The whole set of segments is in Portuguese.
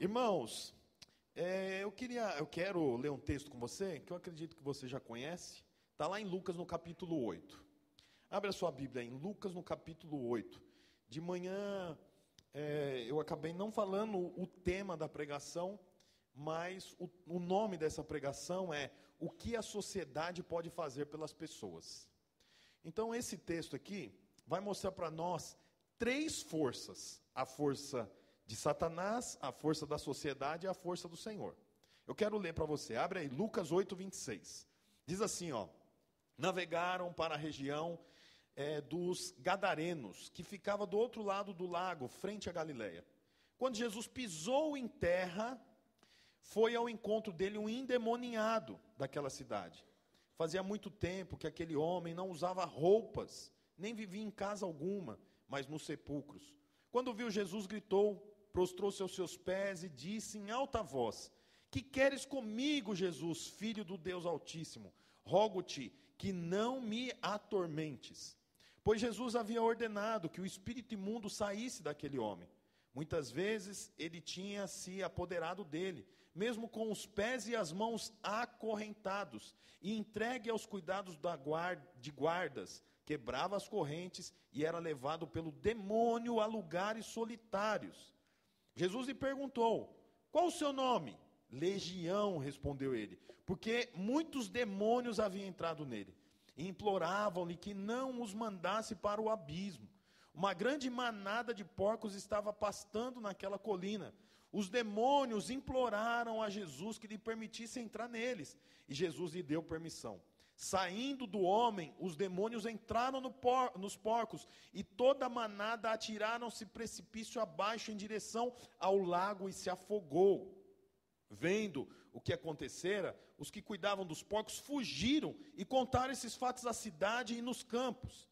Irmãos, eu quero ler um texto com você, que eu acredito que você já conhece. Está lá em Lucas, no capítulo 8. Abre a sua Bíblia em Lucas, no capítulo 8. De manhã, eu acabei não falando o tema da pregação, mas o nome dessa pregação é O que a sociedade pode fazer pelas pessoas. Então, esse texto aqui vai mostrar para nós 3 forças. A força de Satanás, a força da sociedade e a força do Senhor. Eu quero ler para você. Abre aí, Lucas 8, 26. Diz assim, navegaram para a região dos Gadarenos, que ficava do outro lado do lago, frente a Galileia. Quando Jesus pisou em terra, foi ao encontro dele um endemoniado daquela cidade. Fazia muito tempo que aquele homem não usava roupas, nem vivia em casa alguma, mas nos sepulcros. Quando viu Jesus, gritou, prostrou-se aos seus pés e disse em alta voz: Que queres comigo, Jesus, filho do Deus Altíssimo? Rogo-te que não me atormentes. Pois Jesus havia ordenado que o espírito imundo saísse daquele homem. Muitas vezes ele tinha se apoderado dele, mesmo com os pés e as mãos acorrentados, e entregue aos cuidados de guardas, quebrava as correntes e era levado pelo demônio a lugares solitários. Jesus lhe perguntou: Qual o seu nome? Legião, respondeu ele, porque muitos demônios haviam entrado nele, e imploravam-lhe que não os mandasse para o abismo. Uma grande manada de porcos estava pastando naquela colina. Os demônios imploraram a Jesus que lhe permitisse entrar neles, e Jesus lhe deu permissão. Saindo do homem, os demônios entraram nos porcos, e toda a manada atiraram-se precipício abaixo em direção ao lago e se afogou. Vendo o que acontecera, os que cuidavam dos porcos fugiram e contaram esses fatos à cidade e nos campos.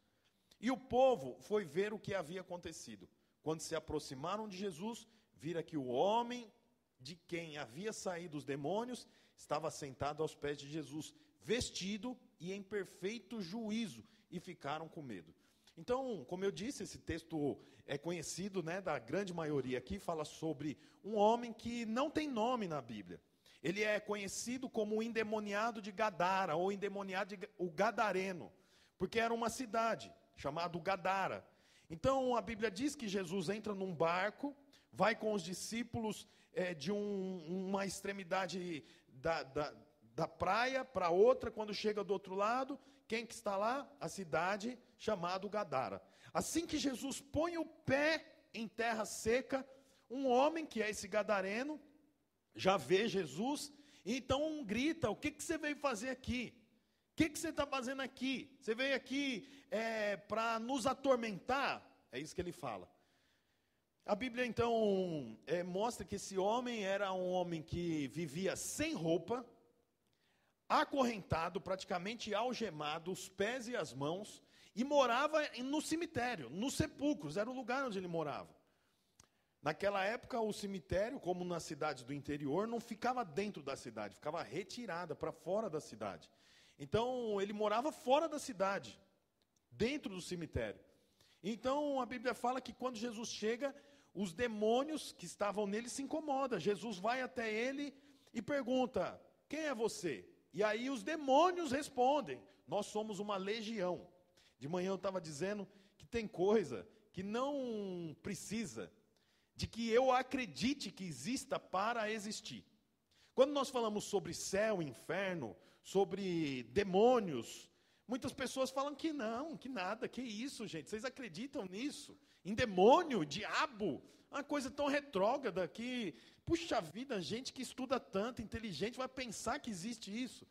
E o povo foi ver o que havia acontecido. Quando se aproximaram de Jesus, viram que o homem de quem havia saído os demônios estava sentado aos pés de Jesus, vestido e em perfeito juízo, e ficaram com medo. Então, como eu disse, esse texto é conhecido, da grande maioria aqui, fala sobre um homem que não tem nome na Bíblia. Ele é conhecido como o endemoniado de Gadara, ou o Gadareno, porque era uma cidade chamada Gadara. Então, a Bíblia diz que Jesus entra num barco, vai com os discípulos de uma extremidade da praia para outra. Quando chega do outro lado, quem que está lá? A cidade chamada Gadara. Assim que Jesus põe o pé em terra seca, um homem, que é esse gadareno, já vê Jesus, e então grita: O que você veio fazer aqui? O que você está fazendo aqui? Você veio aqui para nos atormentar? É isso que ele fala. A Bíblia, então, mostra que esse homem era um homem que vivia sem roupa, acorrentado, praticamente algemado, os pés e as mãos, e morava no cemitério, nos sepulcros, era o lugar onde ele morava. Naquela época, o cemitério, como nas cidades do interior, não ficava dentro da cidade, ficava retirada para fora da cidade. Então, ele morava fora da cidade, dentro do cemitério. Então, a Bíblia fala que quando Jesus chega, os demônios que estavam nele se incomodam. Jesus vai até ele e pergunta: Quem é você? E aí os demônios respondem: Nós somos uma legião. De manhã eu estava dizendo que tem coisa que não precisa de que eu acredite que exista para existir. Quando nós falamos sobre céu, inferno, sobre demônios, muitas pessoas falam que não, que nada, que isso, gente, vocês acreditam nisso? Em demônio, diabo, uma coisa tão retrógrada que, puxa vida, gente que estuda tanto, inteligente, vai pensar que existe isso.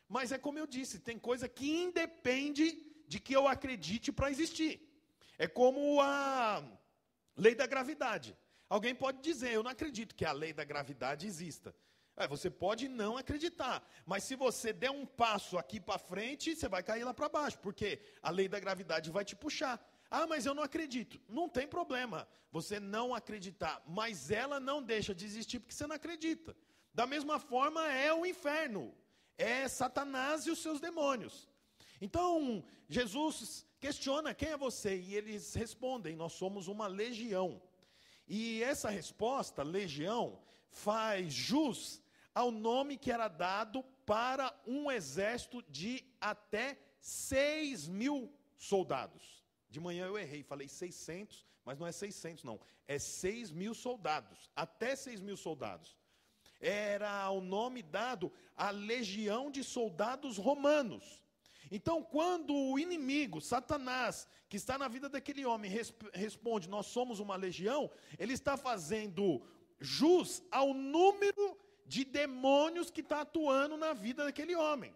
Mas é como eu disse, tem coisa que independe de que eu acredite para existir. É como a lei da gravidade. Alguém pode dizer: Eu não acredito que a lei da gravidade exista. Você pode não acreditar, mas se você der um passo aqui para frente, você vai cair lá para baixo, porque a lei da gravidade vai te puxar. Mas eu não acredito. Não tem problema você não acreditar, mas ela não deixa de existir porque você não acredita. Da mesma forma é o inferno, é Satanás e os seus demônios. Então, Jesus questiona: Quem é você? E eles respondem: Nós somos uma legião. E essa resposta, legião, faz jus ao nome que era dado para um exército de até 6.000 soldados. De manhã eu errei, falei 600, mas não é 600 não, é 6.000 soldados, até 6.000 soldados. Era o nome dado à legião de soldados romanos. Então, quando o inimigo, Satanás, que está na vida daquele homem, responde, nós somos uma legião, ele está fazendo jus ao número de demônios que está atuando na vida daquele homem.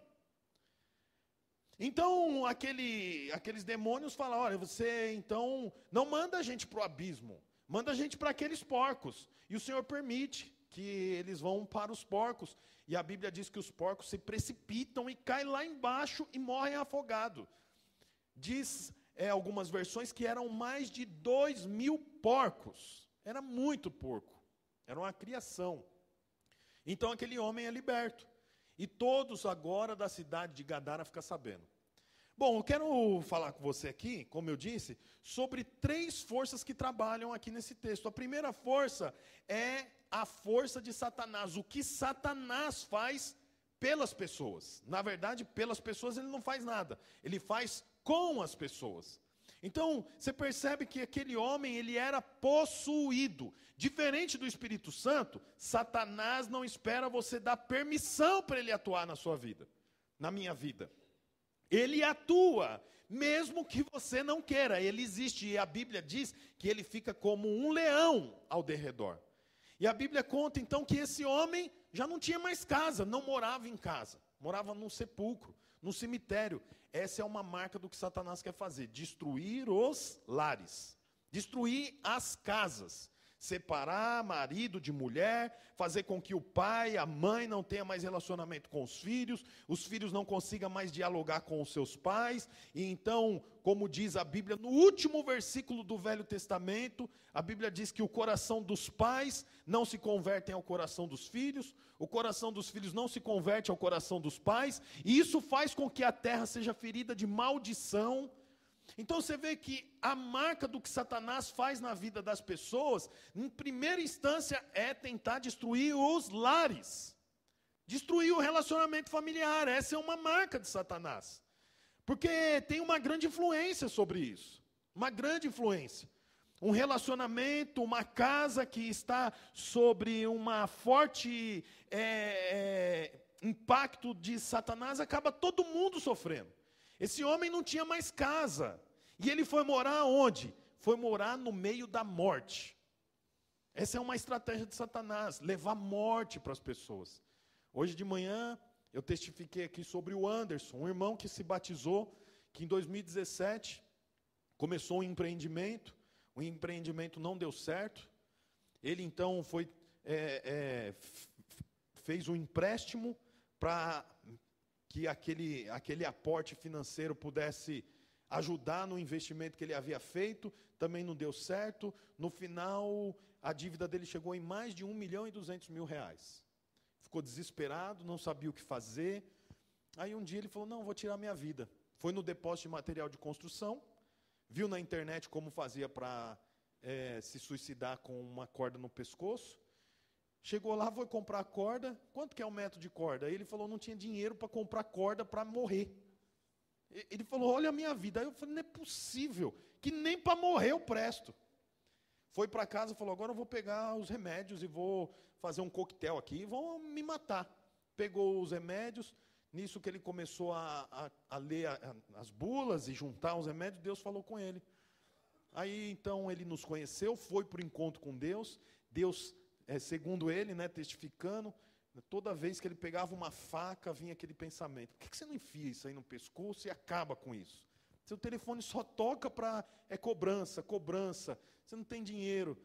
Então, aqueles demônios falam, olha, você então não manda a gente para o abismo, manda a gente para aqueles porcos. E o Senhor permite que eles vão para os porcos. E a Bíblia diz que os porcos se precipitam e caem lá embaixo e morrem afogados. Diz algumas versões que eram mais de 2.000 porcos. Era muito porco. Era uma criação. Então aquele homem é liberto. E todos agora da cidade de Gadara ficam sabendo. Bom, eu quero falar com você aqui, como eu disse, sobre 3 forças que trabalham aqui nesse texto. A primeira força é a força de Satanás. O que Satanás faz pelas pessoas. Na verdade, pelas pessoas ele não faz nada. Ele faz com as pessoas. Então, você percebe que aquele homem, ele era possuído. Diferente do Espírito Santo, Satanás não espera você dar permissão para ele atuar na sua vida, na minha vida. Ele atua, mesmo que você não queira. Ele existe, e a Bíblia diz que ele fica como um leão ao derredor. E a Bíblia conta, então, que esse homem já não tinha mais casa, não morava em casa. Morava num sepulcro, num cemitério. Essa é uma marca do que Satanás quer fazer, destruir os lares, destruir as casas, separar marido de mulher, fazer com que o pai, a mãe não tenha mais relacionamento com os filhos não consigam mais dialogar com os seus pais. E então, como diz a Bíblia, no último versículo do Velho Testamento, a Bíblia diz que o coração dos pais não se converte ao coração dos filhos, o coração dos filhos não se converte ao coração dos pais, e isso faz com que a terra seja ferida de maldição. Então você vê que a marca do que Satanás faz na vida das pessoas, em primeira instância, é tentar destruir os lares, destruir o relacionamento familiar. Essa é uma marca de Satanás, porque tem uma grande influência sobre isso, uma grande influência. Um relacionamento, uma casa que está sobre uma forte impacto de Satanás, acaba todo mundo sofrendo. Esse homem não tinha mais casa. E ele foi morar onde? Foi morar no meio da morte. Essa é uma estratégia de Satanás, levar morte para as pessoas. Hoje de manhã, eu testifiquei aqui sobre o Anderson, um irmão que se batizou, que em 2017 começou um empreendimento. O empreendimento não deu certo. Ele então fez um empréstimo para que aquele aporte financeiro pudesse ajudar no investimento que ele havia feito, também não deu certo. No final, a dívida dele chegou em mais de R$1.200.000. Ficou desesperado, não sabia o que fazer. Aí um dia ele falou, não, vou tirar minha vida. Foi no depósito de material de construção, viu na internet como fazia para se suicidar com uma corda no pescoço. Chegou lá, foi comprar corda. Quanto que é o metro de corda? Aí ele falou, não tinha dinheiro para comprar corda para morrer. Ele falou, olha a minha vida. Aí eu falei, não é possível, que nem para morrer eu presto. Foi para casa e falou, agora eu vou pegar os remédios e vou fazer um coquetel aqui e vão me matar. Pegou os remédios, nisso que ele começou a ler as bulas e juntar os remédios, Deus falou com ele. Aí então ele nos conheceu, foi para o encontro com Deus. Deus, segundo ele, testificando, toda vez que ele pegava uma faca, vinha aquele pensamento, por que você não enfia isso aí no pescoço e acaba com isso? Seu telefone só toca para cobrança, você não tem dinheiro.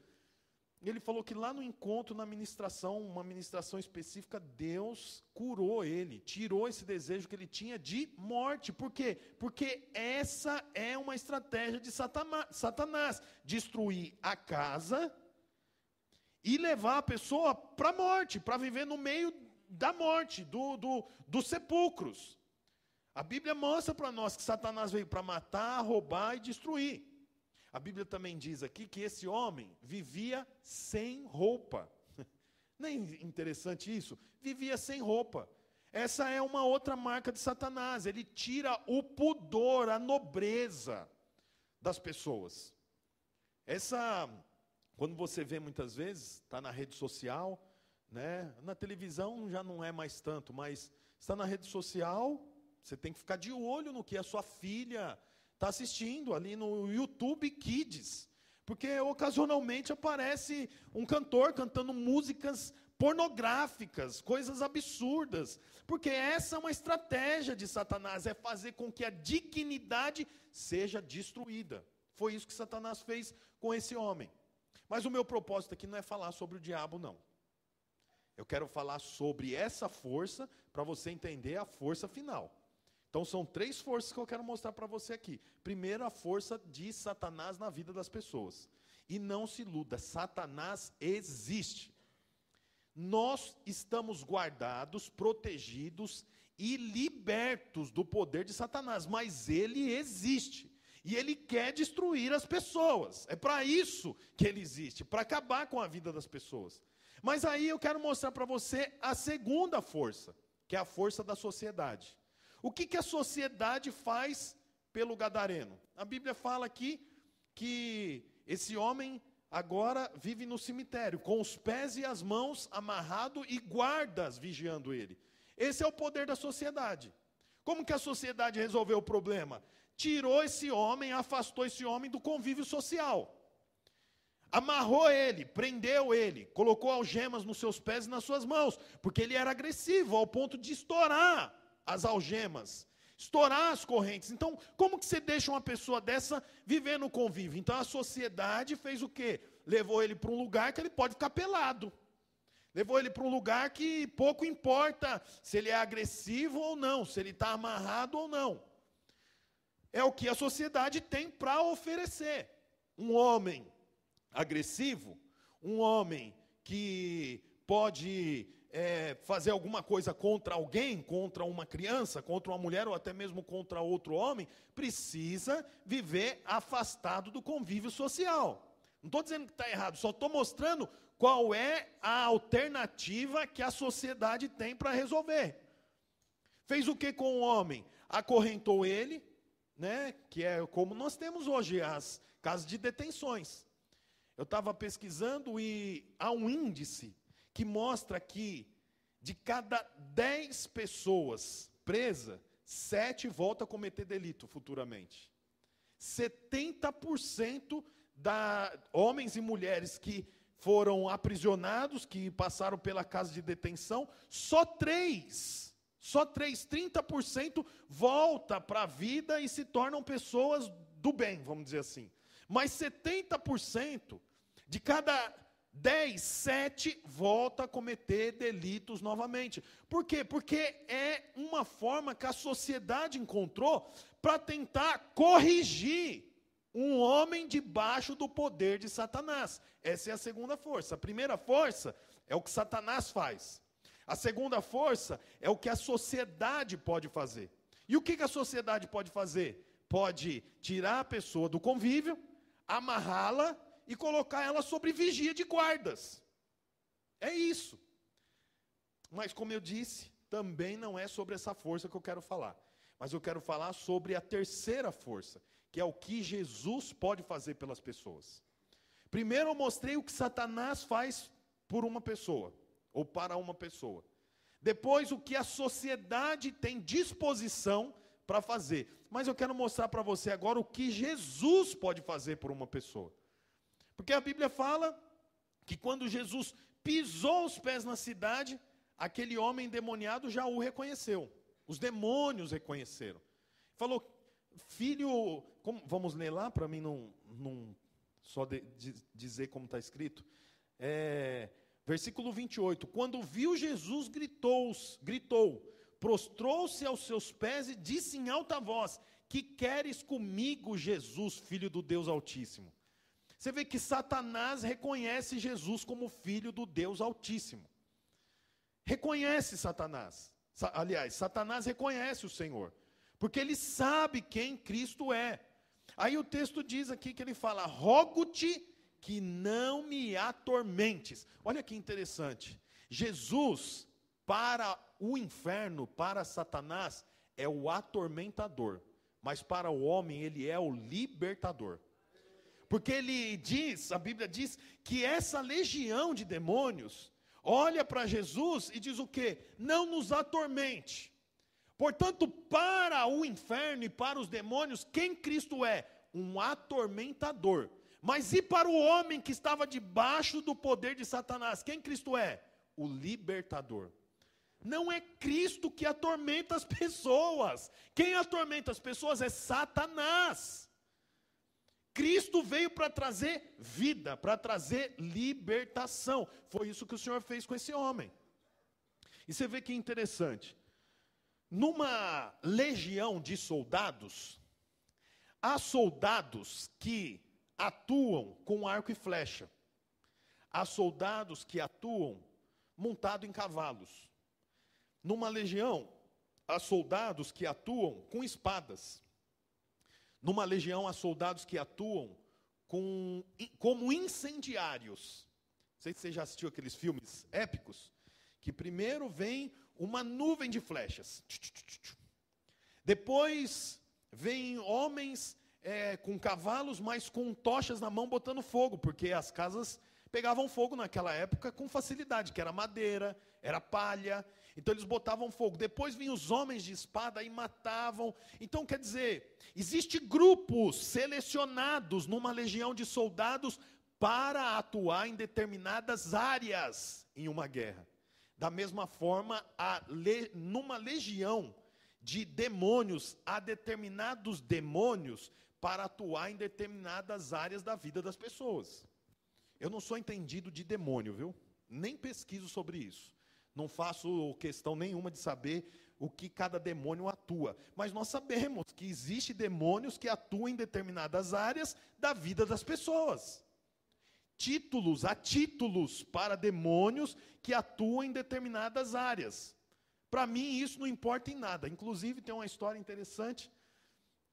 Ele falou que lá no encontro, na ministração, uma ministração específica, Deus curou ele, tirou esse desejo que ele tinha de morte. Por quê? Porque essa é uma estratégia de Satanás, destruir a casa e levar a pessoa para a morte, para viver no meio da morte, dos sepulcros. A Bíblia mostra para nós que Satanás veio para matar, roubar e destruir. A Bíblia também diz aqui que esse homem vivia sem roupa. Não é interessante isso? Vivia sem roupa. Essa é uma outra marca de Satanás. Ele tira o pudor, a nobreza das pessoas. Quando você vê muitas vezes, está na rede social, né? Na televisão já não é mais tanto, mas está na rede social, você tem que ficar de olho no que a sua filha está assistindo ali no YouTube Kids. Porque ocasionalmente aparece um cantor cantando músicas pornográficas, coisas absurdas. Porque essa é uma estratégia de Satanás, é fazer com que a dignidade seja destruída. Foi isso que Satanás fez com esse homem. Mas o meu propósito aqui não é falar sobre o diabo, não. Eu quero falar sobre essa força, para você entender a força final. Então são 3 forças que eu quero mostrar para você aqui. Primeiro, a força de Satanás na vida das pessoas. E não se iluda, Satanás existe. Nós estamos guardados, protegidos e libertos do poder de Satanás, mas ele existe. E ele quer destruir as pessoas. É para isso que ele existe, para acabar com a vida das pessoas. Mas aí eu quero mostrar para você a segunda força, que é a força da sociedade. O que a sociedade faz pelo gadareno? A Bíblia fala aqui que esse homem agora vive no cemitério, com os pés e as mãos amarrados e guardas vigiando ele. Esse é o poder da sociedade. Como que a sociedade resolveu o problema? Tirou esse homem, afastou esse homem do convívio social. Amarrou ele, prendeu ele, colocou algemas nos seus pés e nas suas mãos, porque ele era agressivo ao ponto de estourar as algemas, estourar as correntes. Então, como que você deixa uma pessoa dessa viver no convívio? Então, a sociedade fez o quê? Levou ele para um lugar que ele pode ficar pelado. Levou ele para um lugar que pouco importa se ele é agressivo ou não, se ele está amarrado ou não. É o que a sociedade tem para oferecer. Um homem agressivo, um homem que pode fazer alguma coisa contra alguém, contra uma criança, contra uma mulher ou até mesmo contra outro homem, precisa viver afastado do convívio social. Não estou dizendo que está errado, só estou mostrando qual é a alternativa que a sociedade tem para resolver. Fez o que com o homem? Acorrentou ele, né, que é como nós temos hoje as casas de detenções. Eu estava pesquisando e há um índice que mostra que de cada 10 pessoas presas, 7 voltam a cometer delito futuramente. 70% homens e mulheres que foram aprisionados, que passaram pela casa de detenção, só 30% volta para a vida e se tornam pessoas do bem, vamos dizer assim. Mas 70% de cada 10, 7 volta a cometer delitos novamente. Por quê? Porque é uma forma que a sociedade encontrou para tentar corrigir um homem debaixo do poder de Satanás. Essa é a segunda força. A primeira força é o que Satanás faz. A segunda força é o que a sociedade pode fazer. E o que a sociedade pode fazer? Pode tirar a pessoa do convívio, amarrá-la e colocar ela sobre vigia de guardas. É isso. Mas como eu disse, também não é sobre essa força que eu quero falar. Mas eu quero falar sobre a terceira força, que é o que Jesus pode fazer pelas pessoas. Primeiro eu mostrei o que Satanás faz por uma pessoa, ou para uma pessoa. Depois o que a sociedade tem disposição para fazer. Mas eu quero mostrar para você agora o que Jesus pode fazer por uma pessoa. Porque a Bíblia fala que quando Jesus pisou os pés na cidade, aquele homem endemoniado já o reconheceu. Os demônios reconheceram. Falou, filho, vamos ler lá para mim não só dizer como está escrito. Versículo 28, quando viu Jesus gritou, prostrou-se aos seus pés e disse em alta voz, que queres comigo, Jesus, filho do Deus Altíssimo? Você vê que Satanás reconhece Jesus como filho do Deus Altíssimo. Reconhece Satanás. Aliás, Satanás reconhece o Senhor, porque ele sabe quem Cristo é. Aí o texto diz aqui que ele fala, rogo-te que não me atormentes. Olha que interessante. Jesus, para o inferno, para Satanás, é o atormentador. Mas para o homem, ele é o libertador. Porque ele diz, a Bíblia diz, que essa legião de demônios olha para Jesus e diz o quê? Não nos atormente. Portanto, para o inferno e para os demônios, quem Cristo é? Um atormentador. Mas e para o homem que estava debaixo do poder de Satanás, quem Cristo é? O libertador. Não é Cristo que atormenta as pessoas. Quem atormenta as pessoas é Satanás. Cristo veio para trazer vida, para trazer libertação. Foi isso que o Senhor fez com esse homem. E você vê que interessante. Numa legião de soldados, há soldados que atuam com arco e flecha. Há soldados que atuam montado em cavalos. Numa legião, há soldados que atuam com espadas. Numa legião, há soldados que atuam como incendiários. Não sei se você já assistiu aqueles filmes épicos, que primeiro vem uma nuvem de flechas. Depois vem homens com cavalos, mas com tochas na mão botando fogo, porque as casas pegavam fogo naquela época com facilidade, que era madeira, era palha. Então eles botavam fogo. Depois vinham os homens de espada e matavam. Então quer dizer, existem grupos selecionados numa legião de soldados para atuar em determinadas áreas em uma guerra. Da mesma forma, numa legião de demônios, há determinados demônios para atuar em determinadas áreas da vida das pessoas. Eu não sou entendido de demônio, viu? Nem pesquiso sobre isso. Não faço questão nenhuma de saber o que cada demônio atua. Mas nós sabemos que existem demônios que atuam em determinadas áreas da vida das pessoas. Há títulos para demônios que atuam em determinadas áreas. Para mim isso não importa em nada. Inclusive tem uma história interessante,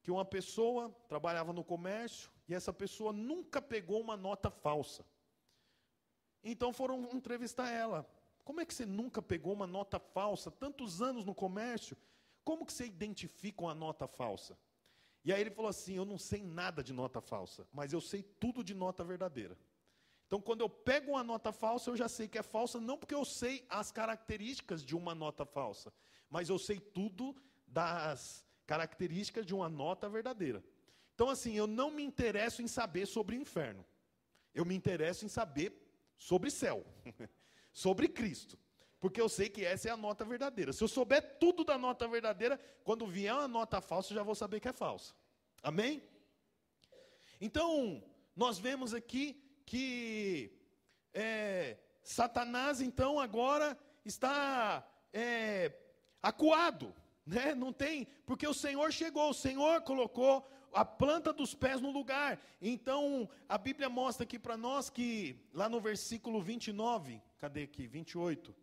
que uma pessoa trabalhava no comércio e essa pessoa nunca pegou uma nota falsa. Então foram entrevistar ela. Como é que você nunca pegou uma nota falsa, tantos anos no comércio? Como que você identifica uma nota falsa? E aí ele falou assim, eu não sei nada de nota falsa, mas eu sei tudo de nota verdadeira. Então quando eu pego uma nota falsa, eu já sei que é falsa, não porque eu sei as características de uma nota falsa, mas eu sei tudo das características de uma nota verdadeira. Então assim, eu não me interesso em saber sobre o inferno. Eu me interesso em saber sobre céu. Sobre Cristo, porque eu sei que essa é a nota verdadeira. Se eu souber tudo da nota verdadeira, quando vier uma nota falsa, eu já vou saber que é falsa. Amém? Então, nós vemos aqui que Satanás, então, agora está acuado, né? Não tem, porque o Senhor chegou, o Senhor colocou a planta dos pés no lugar. Então, a Bíblia mostra aqui para nós que, lá no versículo 29, cadê aqui? 28.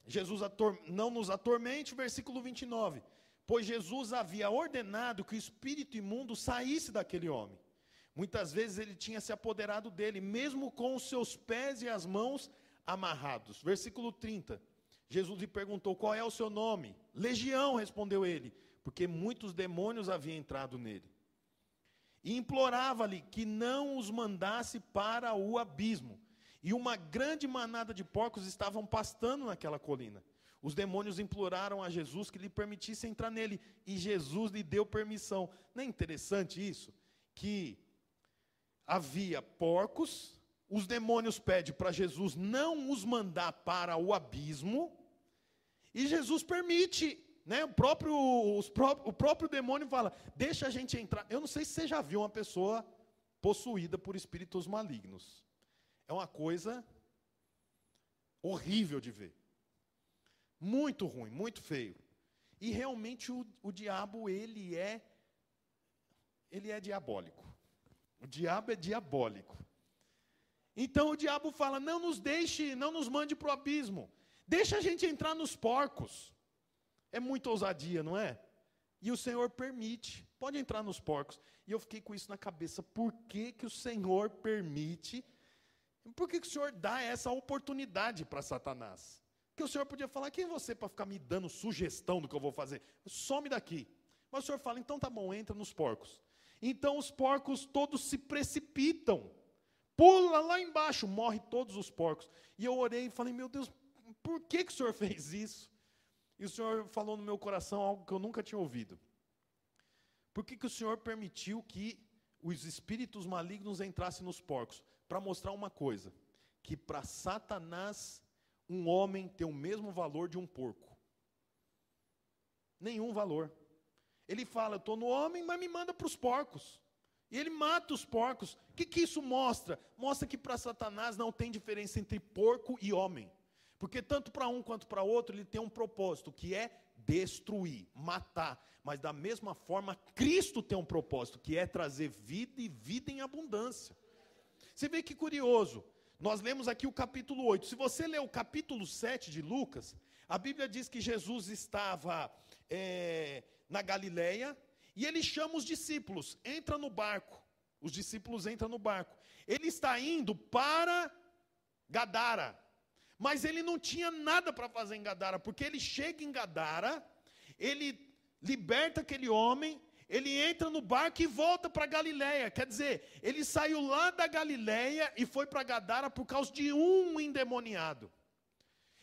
Jesus não nos atormente, versículo 29. Pois Jesus havia ordenado que o espírito imundo saísse daquele homem. Muitas vezes ele tinha se apoderado dele, mesmo com os seus pés e as mãos amarrados. Versículo 30. Jesus lhe perguntou, qual é o seu nome? Legião, respondeu ele, porque muitos demônios haviam entrado nele. E implorava-lhe que não os mandasse para o abismo. E uma grande manada de porcos estavam pastando naquela colina. Os demônios imploraram a Jesus que lhe permitisse entrar nele, e Jesus lhe deu permissão. Não é interessante isso? Que havia porcos, os demônios pedem para Jesus não os mandar para o abismo, e Jesus permite. Né? O próprio demônio fala, deixa a gente entrar. Eu não sei se você já viu uma pessoa possuída por espíritos malignos. É uma coisa horrível de ver. Muito ruim, muito feio. E realmente o diabo, ele é diabólico. O diabo é diabólico. Então o diabo fala, não nos deixe, não nos mande para o abismo. Deixa a gente entrar nos porcos. É muita ousadia, não é? E o Senhor permite, pode entrar nos porcos. E eu fiquei com isso na cabeça, por que que o Senhor permite Por que o Senhor dá essa oportunidade para Satanás? Porque o Senhor podia falar, quem é você para ficar me dando sugestão do que eu vou fazer? Some daqui. Mas o Senhor fala, então tá bom, entra nos porcos. Então os porcos todos se precipitam. Pula lá embaixo, morre todos os porcos. E eu orei e falei, meu Deus, por que o Senhor fez isso? E o Senhor falou no meu coração algo que eu nunca tinha ouvido. Por que o Senhor permitiu que os espíritos malignos entrassem nos porcos? Para mostrar uma coisa, que para Satanás, um homem tem o mesmo valor de um porco. Nenhum valor. Ele fala, eu estou no homem, mas me manda para os porcos. E ele mata os porcos. O que isso mostra? Mostra que para Satanás não tem diferença entre porco e homem. Porque tanto para um quanto para outro, ele tem um propósito, que é destruir, matar. Mas da mesma forma, Cristo tem um propósito, que é trazer vida e vida em abundância. Você vê que curioso, nós lemos aqui o capítulo 8, se você ler o capítulo 7 de Lucas, a Bíblia diz que Jesus estava na Galileia, e ele chama os discípulos, entra no barco, os discípulos entram no barco, ele está indo para Gadara, mas ele não tinha nada para fazer em Gadara, porque ele chega em Gadara, ele liberta aquele homem, ele entra no barco e volta para Galileia. Quer dizer, ele saiu lá da Galileia e foi para Gadara por causa de um endemoniado.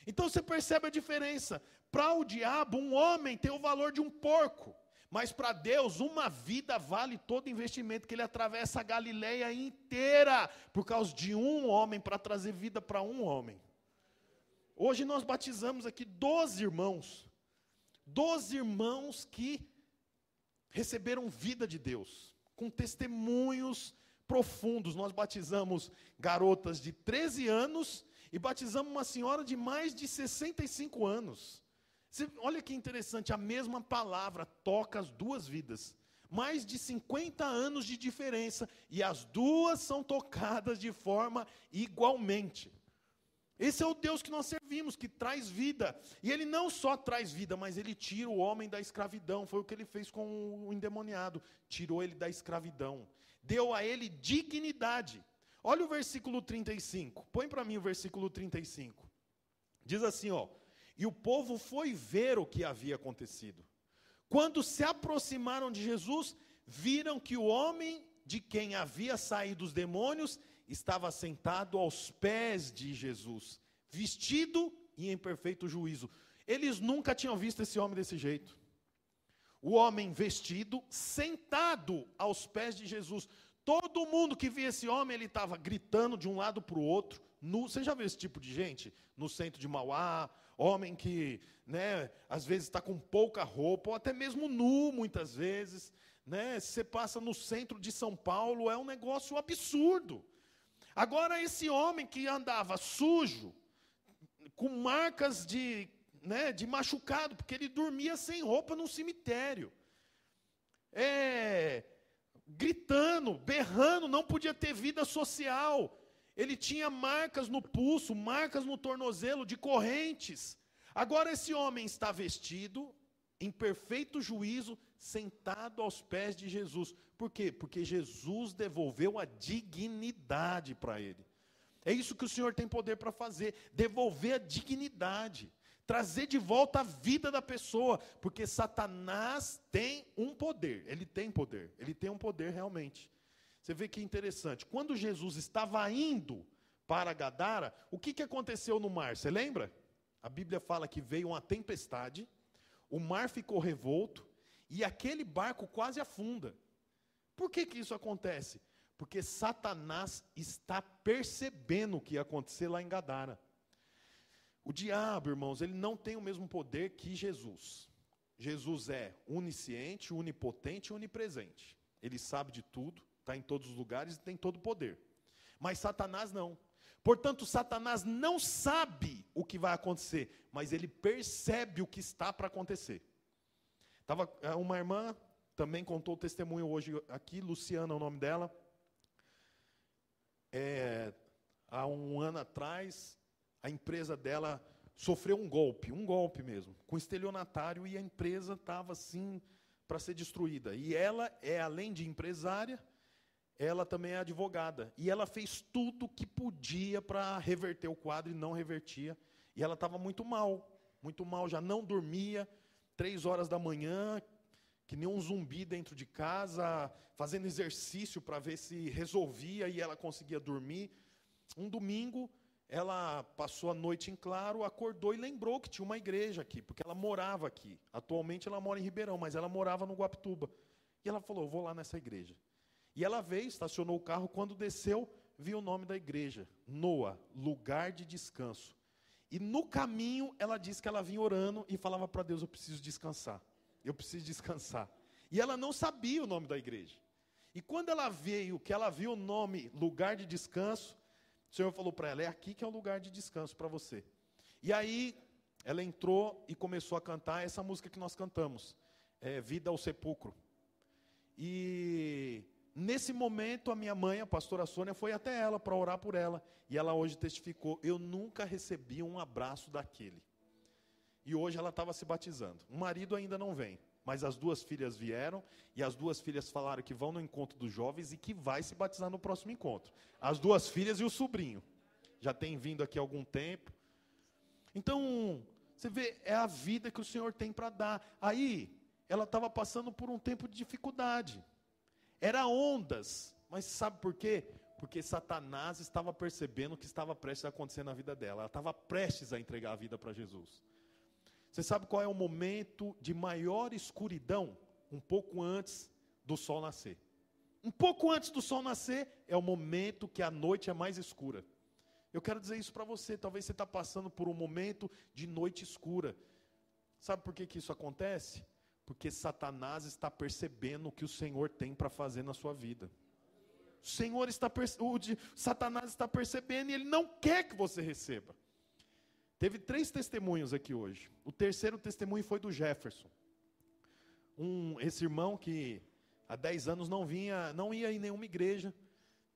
Então você percebe a diferença. Para o diabo, um homem tem o valor de um porco. Mas para Deus, uma vida vale todo investimento, que ele atravessa a Galileia inteira por causa de um homem, para trazer vida para um homem. Hoje nós batizamos aqui 12 irmãos. 12 irmãos que receberam vida de Deus, com testemunhos profundos. Nós batizamos garotas de 13 anos e batizamos uma senhora de mais de 65 anos. Olha que interessante, a mesma palavra toca as duas vidas. Mais de 50 anos de diferença e as duas são tocadas de forma igualmente. Esse é o Deus que nós servimos, que traz vida. E Ele não só traz vida, mas Ele tira o homem da escravidão. Foi o que Ele fez com o endemoniado. Tirou ele da escravidão. Deu a ele dignidade. Olha o versículo 35. Põe para mim o versículo 35. Diz assim, ó. E o povo foi ver o que havia acontecido. Quando se aproximaram de Jesus, viram que o homem de quem havia saído os demônios estava sentado aos pés de Jesus, vestido e em perfeito juízo. Eles nunca tinham visto esse homem desse jeito. O homem vestido, sentado aos pés de Jesus. Todo mundo que via esse homem, ele estava gritando de um lado para o outro. Você já viu esse tipo de gente? No centro de Mauá, homem que, às vezes está com pouca roupa, ou até mesmo nu, muitas vezes. Se você passa no centro de São Paulo, é um negócio absurdo. Agora esse homem que andava sujo, com marcas de machucado, porque ele dormia sem roupa no cemitério, gritando, berrando, não podia ter vida social, ele tinha marcas no pulso, marcas no tornozelo de correntes. Agora esse homem está vestido em perfeito juízo, sentado aos pés de Jesus. Por quê? Porque Jesus devolveu a dignidade para ele. É isso que o Senhor tem poder para fazer, devolver a dignidade, trazer de volta a vida da pessoa, porque Satanás tem um poder, ele tem um poder realmente. Você vê que interessante, quando Jesus estava indo para Gadara, o que aconteceu no mar? Você lembra? A Bíblia fala que veio uma tempestade, o mar ficou revolto, e aquele barco quase afunda. Por que isso acontece? Porque Satanás está percebendo o que ia acontecer lá em Gadara. O diabo, irmãos, ele não tem o mesmo poder que Jesus. Jesus é onisciente, onipotente e onipresente. Ele sabe de tudo, está em todos os lugares e tem todo o poder. Mas Satanás não. Portanto, Satanás não sabe o que vai acontecer, mas ele percebe o que está para acontecer. Uma irmã também contou o testemunho hoje aqui, Luciana é o nome dela. Há um ano atrás, a empresa dela sofreu um golpe mesmo, com estelionatário, e a empresa estava assim para ser destruída. E ela além de empresária, ela também é advogada. E ela fez tudo o que podia para reverter o quadro e não revertia. E ela estava muito mal, já não dormia, 3 horas da manhã, que nem um zumbi dentro de casa, fazendo exercício para ver se resolvia e ela conseguia dormir. Um domingo, ela passou a noite em claro, acordou e lembrou que tinha uma igreja aqui, porque ela morava aqui. Atualmente ela mora em Ribeirão, mas ela morava no Guapituba. E ela falou, vou lá nessa igreja. E ela veio, estacionou o carro, quando desceu, viu o nome da igreja, Noa, lugar de descanso. E no caminho, ela disse que ela vinha orando e falava para Deus, eu preciso descansar. Eu preciso descansar. E ela não sabia o nome da igreja. E quando ela veio, que ela viu o nome, lugar de descanso, o Senhor falou para ela, é aqui que é o lugar de descanso para você. E aí, ela entrou e começou a cantar essa música que nós cantamos, Vida ao Sepulcro. E nesse momento, a minha mãe, a pastora Sônia, foi até ela para orar por ela. E ela hoje testificou, eu nunca recebi um abraço daquele. E hoje ela estava se batizando. O marido ainda não vem, mas as 2 filhas vieram, e as 2 filhas falaram que vão no encontro dos jovens e que vai se batizar no próximo encontro. As 2 filhas e o sobrinho. Já tem vindo aqui há algum tempo. Então, você vê, é a vida que o Senhor tem para dar. Aí, ela estava passando por um tempo de dificuldade. Era ondas, mas sabe por quê? Porque Satanás estava percebendo o que estava prestes a acontecer na vida dela. Ela estava prestes a entregar a vida para Jesus. Você sabe qual é o momento de maior escuridão? Um pouco antes do sol nascer. Um pouco antes do sol nascer é o momento que a noite é mais escura. Eu quero dizer isso para você, talvez você está passando por um momento de noite escura. Sabe por que isso acontece? Porque Satanás está percebendo o que o Senhor tem para fazer na sua vida. Satanás está percebendo e ele não quer que você receba. Teve 3 testemunhos aqui hoje. O terceiro testemunho foi do Jefferson. Esse irmão que há 10 anos não ia em nenhuma igreja.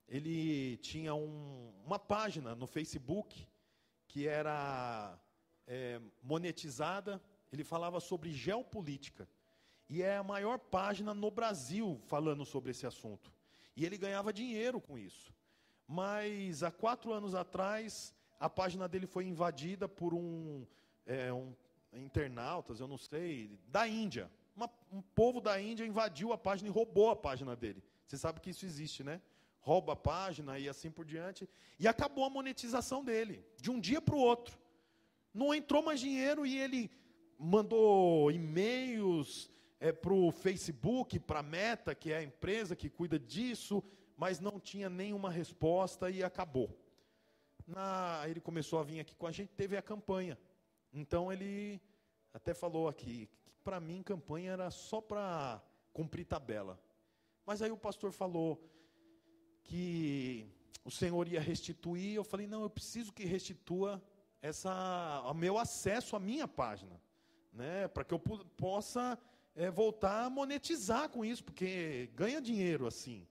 Ele tinha uma página no Facebook que era monetizada. Ele falava sobre geopolítica. E é a maior página no Brasil falando sobre esse assunto. E ele ganhava dinheiro com isso. Mas há 4 anos atrás, a página dele foi invadida por internautas, eu não sei, da Índia. Um povo da Índia invadiu a página e roubou a página dele. Você sabe que isso existe, né? Rouba a página e assim por diante. E acabou a monetização dele, de um dia para o outro. Não entrou mais dinheiro e ele mandou e-mails para o Facebook, para a Meta, que é a empresa que cuida disso, mas não tinha nenhuma resposta e acabou. Ele começou a vir aqui com a gente, teve a campanha. Então ele até falou aqui, que para mim campanha era só para cumprir tabela. Mas aí o pastor falou que o Senhor ia restituir, eu falei, não, eu preciso que restitua o meu acesso à minha página, né, para que eu possa voltar a monetizar com isso, porque ganha dinheiro assim.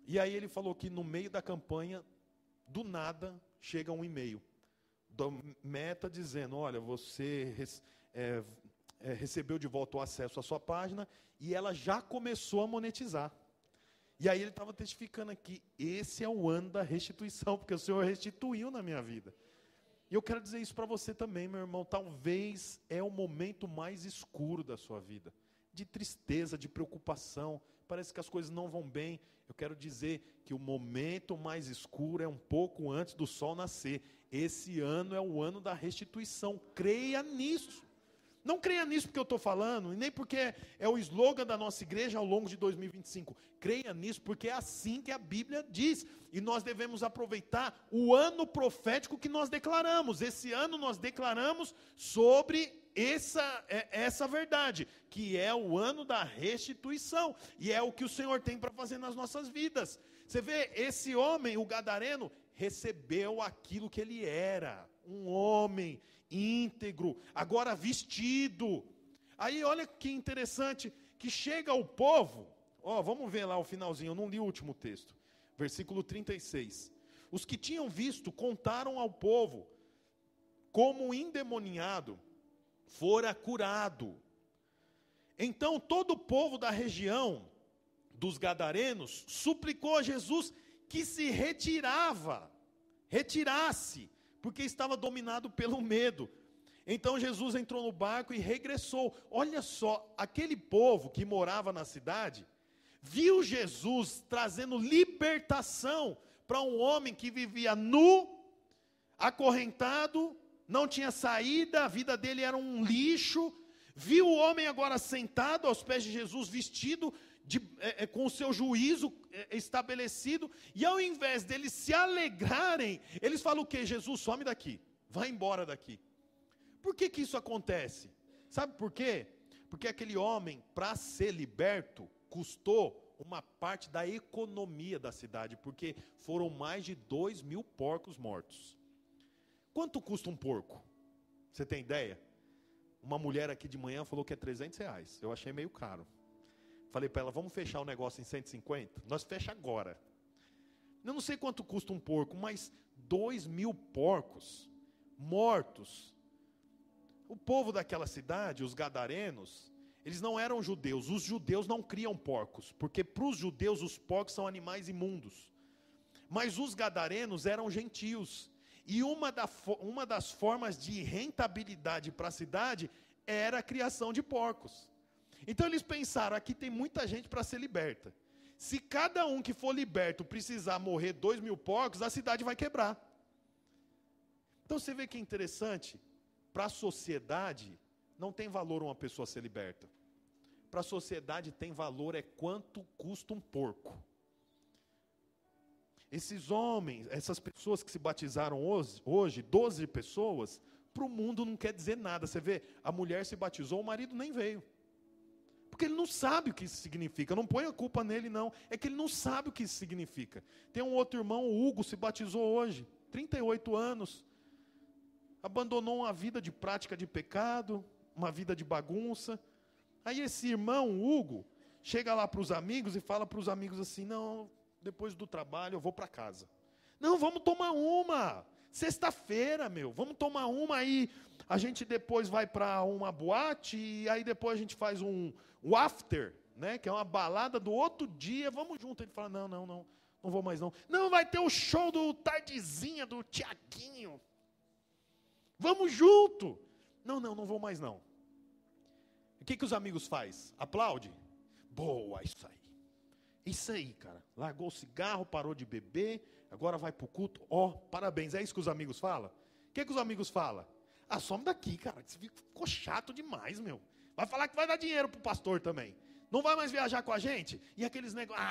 E aí ele falou que no meio da campanha, do nada, chega um e-mail da Meta dizendo, olha, você recebeu de volta o acesso à sua página e ela já começou a monetizar. E aí ele estava testificando aqui, esse é o ano da restituição, porque o Senhor restituiu na minha vida. E eu quero dizer isso para você também, meu irmão, talvez é o momento mais escuro da sua vida, de tristeza, de preocupação, parece que as coisas não vão bem. Eu quero dizer que o momento mais escuro é um pouco antes do sol nascer. Esse ano é o ano da restituição, creia nisso. Não creia nisso porque eu estou falando, e nem porque é o slogan da nossa igreja ao longo de 2025. Creia nisso porque é assim que a Bíblia diz. E nós devemos aproveitar o ano profético que nós declaramos. Esse ano nós declaramos sobre essa verdade, que é o ano da restituição. E é o que o Senhor tem para fazer nas nossas vidas. Você vê, esse homem, o gadareno, recebeu aquilo que ele era. Um homem íntegro, agora vestido. Aí olha que interessante, que chega ao povo, vamos ver lá o finalzinho, eu não li o último texto, versículo 36. Os que tinham visto contaram ao povo como o endemoniado fora curado. Então todo o povo da região dos gadarenos suplicou a Jesus que se retirasse, porque estava dominado pelo medo. Então Jesus entrou no barco e regressou. Olha só, aquele povo que morava na cidade, viu Jesus trazendo libertação para um homem que vivia nu, acorrentado, não tinha saída, a vida dele era um lixo. Viu o homem agora sentado aos pés de Jesus, vestido com o seu juízo estabelecido, e ao invés deles se alegrarem, eles falam o quê? Jesus, some daqui, vai embora daqui. Por que isso acontece? Sabe por quê? Porque aquele homem, para ser liberto, custou uma parte da economia da cidade, porque foram mais de 2.000 porcos mortos. Quanto custa um porco? Você tem ideia? Uma mulher aqui de manhã falou que é R$300. Eu achei meio caro. Falei para ela, vamos fechar o negócio em 150? Nós fecha agora. Eu não sei quanto custa um porco, mas 2.000 porcos mortos. O povo daquela cidade, os gadarenos, eles não eram judeus. Os judeus não criam porcos, porque para os judeus os porcos são animais imundos. Mas os gadarenos eram gentios. E uma das formas de rentabilidade para a cidade era a criação de porcos. Então eles pensaram, aqui tem muita gente para ser liberta. Se cada um que for liberto precisar morrer 2.000 porcos, a cidade vai quebrar. Então você vê que é interessante, para a sociedade não tem valor uma pessoa ser liberta. Para a sociedade tem valor é quanto custa um porco. Esses homens, essas pessoas que se batizaram hoje, 12 pessoas, para o mundo não quer dizer nada. Você vê, a mulher se batizou, o marido nem veio. Porque ele não sabe o que isso significa. Não põe a culpa nele, não. É que ele não sabe o que isso significa. Tem um outro irmão, o Hugo, se batizou hoje, 38 anos. Abandonou uma vida de prática de pecado, uma vida de bagunça. Aí esse irmão, o Hugo, chega lá para os amigos e fala para os amigos assim, não, depois do trabalho eu vou para casa. Não, vamos tomar uma. Sexta-feira, vamos tomar uma aí. A gente depois vai para uma boate e aí depois a gente faz um after, né, que é uma balada do outro dia, vamos junto. Ele fala, não vou mais não. Não, vai ter o show do Tardezinha, do Tiaguinho. Vamos junto. Não vou mais não. O que os amigos fazem? Aplaude? Boa, isso aí. Isso aí, cara. Largou o cigarro, parou de beber, agora vai para o culto. Parabéns. É isso que os amigos falam? O que os amigos falam? Some daqui, cara. Ficou chato demais, Vai falar que vai dar dinheiro para o pastor também. Não vai mais viajar com a gente? E aqueles negócios...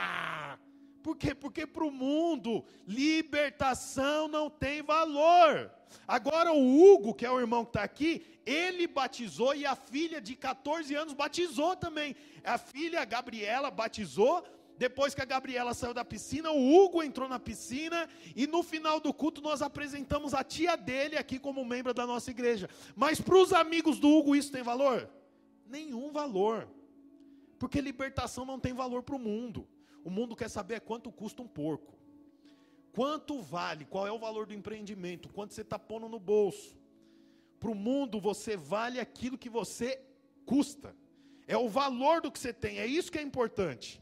Por quê? Porque para o mundo, libertação não tem valor. Agora o Hugo, que é o irmão que está aqui, ele batizou e a filha de 14 anos batizou também. A filha, a Gabriela, batizou. Depois que a Gabriela saiu da piscina, o Hugo entrou na piscina e no final do culto nós apresentamos a tia dele aqui como membro da nossa igreja. Mas para os amigos do Hugo isso tem valor? Nenhum valor. Porque libertação não tem valor para o mundo. O mundo quer saber quanto custa um porco. Quanto vale, qual é o valor do empreendimento, quanto você está pondo no bolso. Para o mundo você vale aquilo que você custa. É o valor do que você tem, é isso que é importante.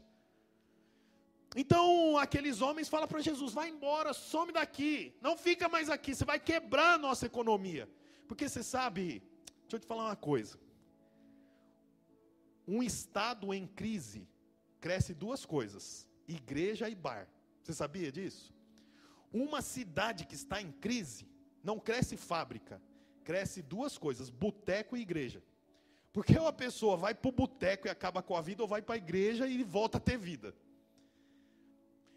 Então aqueles homens falam para Jesus, vai embora, some daqui, não fica mais aqui, você vai quebrar a nossa economia. Porque você sabe, deixa eu te falar uma coisa. Um estado em crise cresce duas coisas, igreja e bar. Você sabia disso? Uma cidade que está em crise, não cresce fábrica, cresce duas coisas, boteco e igreja. Porque ou a pessoa vai para o boteco e acaba com a vida, ou vai para a igreja e volta a ter vida.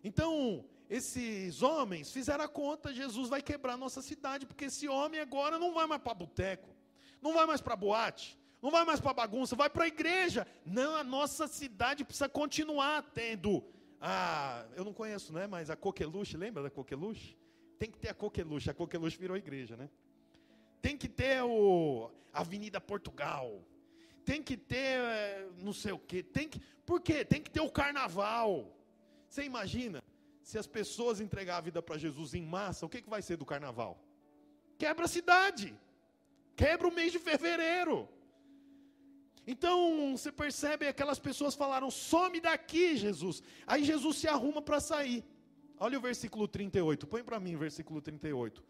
Então, esses homens fizeram a conta, Jesus vai quebrar a nossa cidade, porque esse homem agora não vai mais para boteco, não vai mais para boate, não vai mais para bagunça, vai para a igreja. Não, a nossa cidade precisa continuar tendo eu não conheço, né, mas a coqueluche, lembra da coqueluche? Tem que ter a coqueluche virou igreja, né? Tem que ter a Avenida Portugal, tem que ter não sei o quê, por quê? Tem que ter o carnaval. Você imagina, se as pessoas entregar a vida para Jesus em massa, o que vai ser do carnaval? Quebra a cidade, quebra o mês de fevereiro. Então, você percebe, aquelas pessoas falaram, some daqui, Jesus. Aí Jesus se arruma para sair. Olha o versículo 38, põe para mim o versículo 38.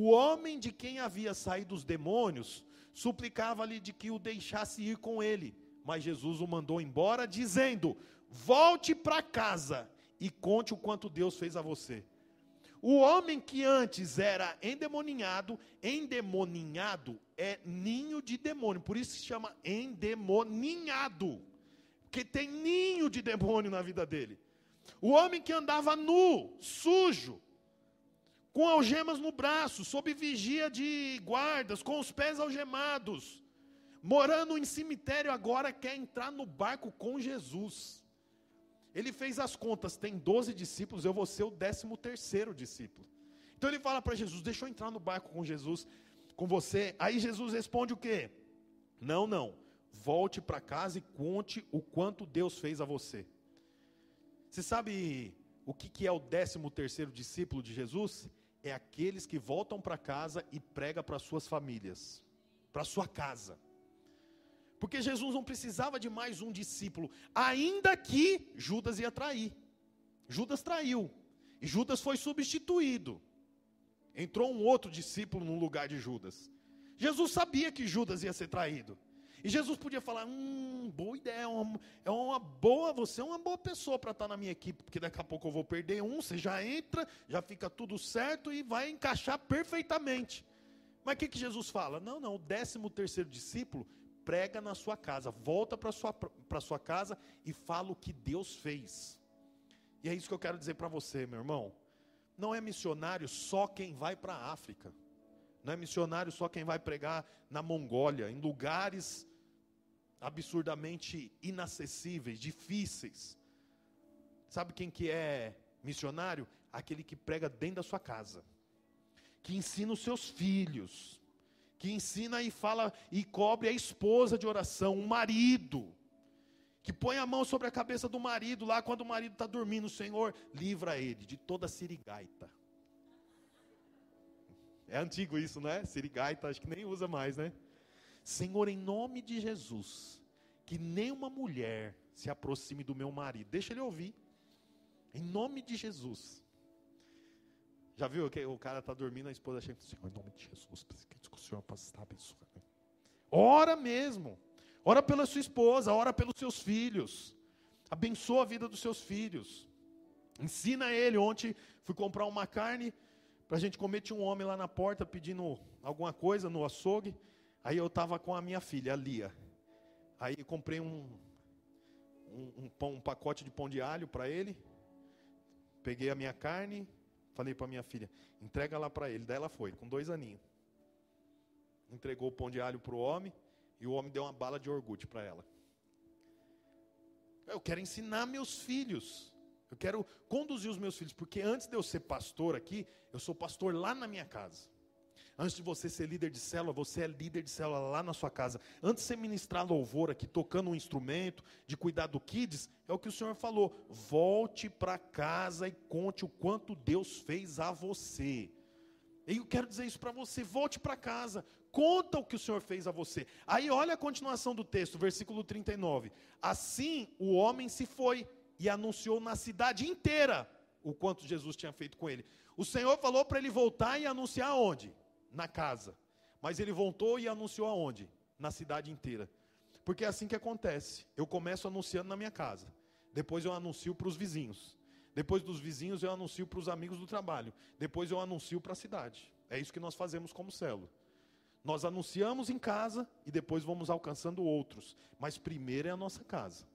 O homem de quem havia saído os demônios, suplicava-lhe de que o deixasse ir com ele. Mas Jesus o mandou embora, dizendo, volte para casa e conte o quanto Deus fez a você. O homem que antes era endemoninhado é ninho de demônio, por isso se chama endemoninhado, porque tem ninho de demônio na vida dele. O homem que andava nu, sujo, com algemas no braço, sob vigia de guardas, com os pés algemados, morando em cemitério, agora quer entrar no barco com Jesus. Ele fez as contas, tem 12 discípulos, eu vou ser o 13º discípulo. Então ele fala para Jesus, deixa eu entrar no barco com Jesus, com você. Aí Jesus responde o quê? Não, volte para casa e conte o quanto Deus fez a você. Você sabe o que é o 13º discípulo de Jesus? É aqueles que voltam para casa e pregam para suas famílias, para sua casa. Porque Jesus não precisava de mais um discípulo, ainda que Judas ia trair. Judas traiu, e Judas foi substituído. Entrou um outro discípulo no lugar de Judas. Jesus sabia que Judas ia ser traído. E Jesus podia falar, boa ideia, você é uma boa pessoa para estar na minha equipe, porque daqui a pouco eu vou perder você já entra, já fica tudo certo e vai encaixar perfeitamente. Mas o que Jesus fala? Não, o 13º discípulo prega na sua casa, volta para sua casa e fala o que Deus fez. E é isso que eu quero dizer para você, meu irmão. Não é missionário só quem vai para a África. Não é missionário só quem vai pregar na Mongólia, em lugares absurdamente inacessíveis, difíceis. Sabe quem que é missionário? Aquele que prega dentro da sua casa, que ensina os seus filhos, que ensina e fala e cobre a esposa de oração, o marido, que põe a mão sobre a cabeça do marido lá quando o marido está dormindo. Senhor, livra ele de toda sirigaita. É antigo isso, né? Sirigaita, acho que nem usa mais, né? Senhor, em nome de Jesus, que nenhuma mulher se aproxime do meu marido. Deixa ele ouvir. Em nome de Jesus. Já viu que o cara está dormindo, a esposa chega e diz, Senhor, em nome de Jesus, que o Senhor possa estar abençoando. Ora mesmo. Ora pela sua esposa, ora pelos seus filhos. Abençoa a vida dos seus filhos. Ensina ele. Ontem fui comprar uma carne para a gente comer, tinha um homem lá na porta pedindo alguma coisa no açougue. Aí eu estava com a minha filha, a Lia. Aí comprei um pacote de pão de alho para ele. Peguei a minha carne, falei para minha filha, entrega lá para ele. Daí ela foi, com 2 aninhos. Entregou o pão de alho para o homem, e o homem deu uma bala de iogurte para ela. Eu quero ensinar meus filhos. Eu quero conduzir os meus filhos, porque antes de eu ser pastor aqui, eu sou pastor lá na minha casa. Antes de você ser líder de célula, você é líder de célula lá na sua casa. Antes de você ministrar louvor aqui, tocando um instrumento, de cuidar do kids, é o que o Senhor falou. Volte para casa e conte o quanto Deus fez a você. E eu quero dizer isso para você, volte para casa, conta o que o Senhor fez a você. Aí olha a continuação do texto, versículo 39. Assim o homem se foi e anunciou na cidade inteira o quanto Jesus tinha feito com ele. O Senhor falou para ele voltar e anunciar onde? Na casa. Mas ele voltou e anunciou aonde? Na cidade inteira. Porque é assim que acontece. Eu começo anunciando na minha casa. Depois eu anuncio para os vizinhos. Depois dos vizinhos eu anuncio para os amigos do trabalho. Depois eu anuncio para a cidade. É isso que nós fazemos como célula. Nós anunciamos em casa e depois vamos alcançando outros. Mas primeiro é a nossa casa.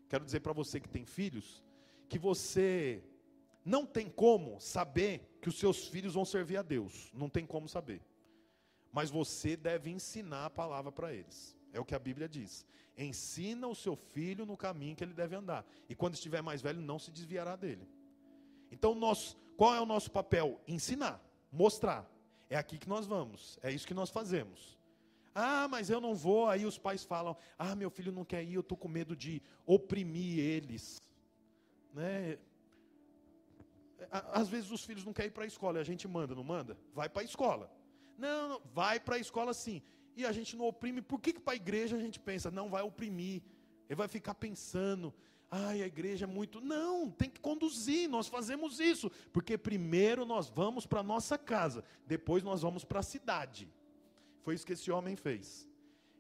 Quero dizer para você que tem filhos, que você não tem como saber que os seus filhos vão servir a Deus. Não tem como saber. Mas você deve ensinar a palavra para eles. É o que a Bíblia diz. Ensina o seu filho no caminho que ele deve andar. E quando estiver mais velho, não se desviará dele. Então, qual é o nosso papel? Ensinar, mostrar. É aqui que nós vamos. É isso que nós fazemos. Ah, mas eu não vou. Aí os pais falam, meu filho não quer ir, eu estou com medo de oprimir eles. Né? Às vezes os filhos não querem ir para a escola, e a gente manda, não manda? Vai para a escola. Não, vai para a escola sim. E a gente não oprime. Por que para a igreja a gente pensa, não vai oprimir? Ele vai ficar pensando, ai, a igreja é muito... Não, tem que conduzir, nós fazemos isso. Porque primeiro nós vamos para a nossa casa, depois nós vamos para a cidade. Foi isso que esse homem fez.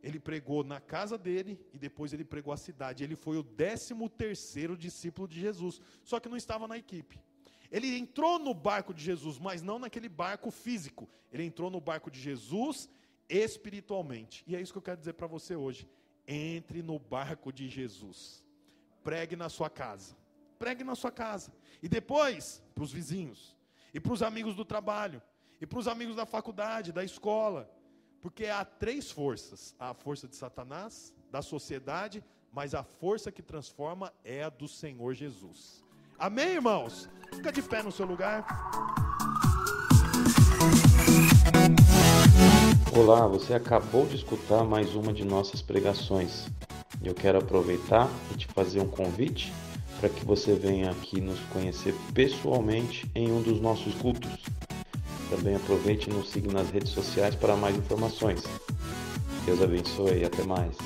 Ele pregou na casa dele e depois ele pregou a cidade. Ele foi o 13º discípulo de Jesus, só que não estava na equipe. Ele entrou no barco de Jesus, mas não naquele barco físico. Ele entrou no barco de Jesus espiritualmente. E é isso que eu quero dizer para você hoje. Entre no barco de Jesus. Pregue na sua casa. Pregue na sua casa. E depois, para os vizinhos. E para os amigos do trabalho. E para os amigos da faculdade, da escola. Porque há 3 forças. Há a força de Satanás, da sociedade, mas a força que transforma é a do Senhor Jesus. Amém, irmãos? Fica de pé no seu lugar. Olá, você acabou de escutar mais uma de nossas pregações. Eu quero aproveitar e te fazer um convite para que você venha aqui nos conhecer pessoalmente em um dos nossos cultos. Também aproveite e nos siga nas redes sociais para mais informações. Deus abençoe e até mais.